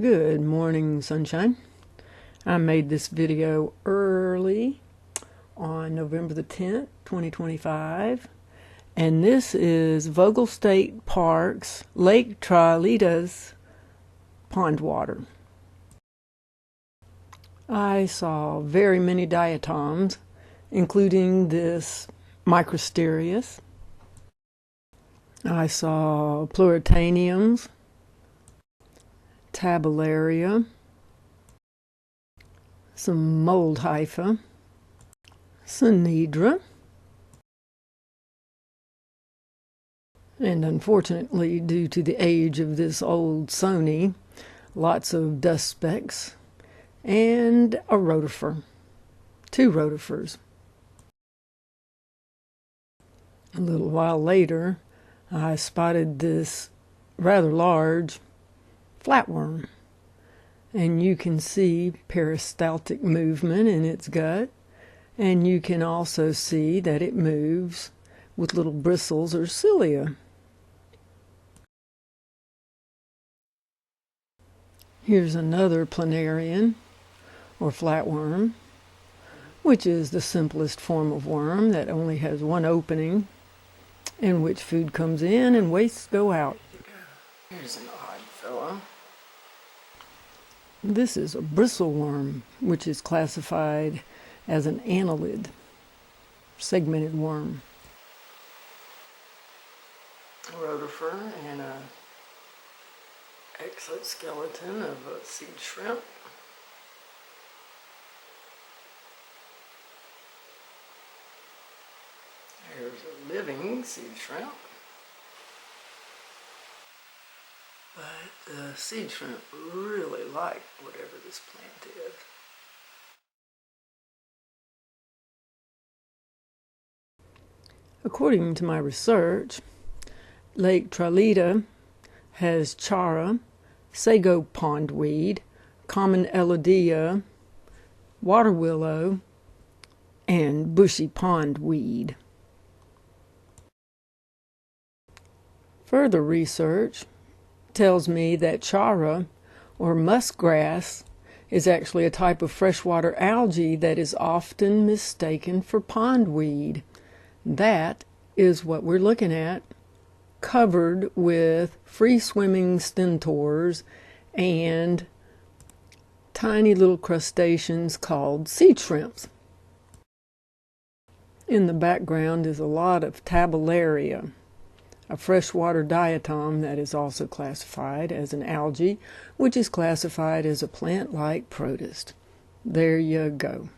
Good morning, sunshine. I made this video early on November the 10th, 2025, and this is Vogel State Park's Lake Trahlyta's pond water. I saw very many diatoms, including this microsterius. I saw pleuritaniums, tabellaria, some mold hypha, synedra, and unfortunately, due to the age of this old Sony, lots of dust specks, and a rotifer, two rotifers. A little while later, I spotted this rather large flatworm, and you can see peristaltic movement in its gut, and you can also see that it moves with little bristles or cilia. Here's another planarian or flatworm, which is the simplest form of worm that only has one opening in which food comes in and wastes go out. Here's an odd fellow. This is a bristleworm, which is classified as an annelid, segmented worm. A rotifer and a exoskeleton of a seed shrimp. Here's a living seed shrimp. But the seed shrimp really like whatever this plant is. According to my research, Lake Trahlyta has chara, sago pondweed, common elodea, water willow, and bushy pondweed. Further research tells me that chara, or muskgrass, is actually a type of freshwater algae that is often mistaken for pondweed. That is what we're looking at, covered with free-swimming stentors and tiny little crustaceans called seed shrimps. In the background is a lot of tabellaria, a freshwater diatom that is also classified as an algae, which is classified as a plant-like protist. There you go.